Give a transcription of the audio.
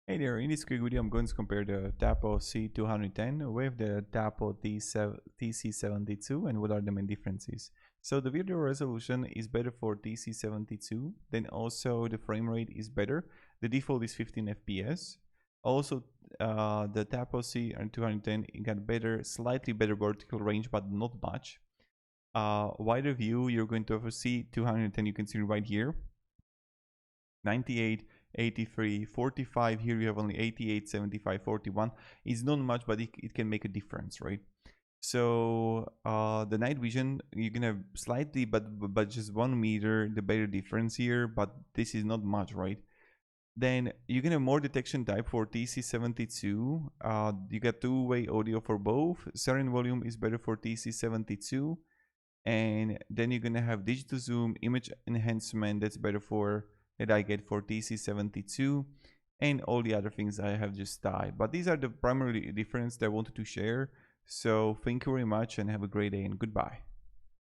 Hey there, in this quick video I'm going to compare the Tapo C210 with the Tapo TC72 and what are the main differences. So the video resolution is better for TC72, then also the frame rate is better. The default is 15 FPS. Also the Tapo C210 got better, slightly better vertical range but not much. Wider view, you're going to have a C210, you can see right here. 98, 83, 45. Here you have only 88, 75, 41. It's not much, but it can make a difference, right? So the night vision, you're gonna have slightly, but just 1 meter, the better difference here, but this is not much, right? Then you're gonna have more detection type for TC72. You got two-way audio for both. Siren volume is better for TC72. And then you're gonna have digital zoom, image enhancement, that's better for that I get for TC72, and all the other things I have just typed. But these are the primary difference that I wanted to share. So thank you very much and have a great day and goodbye.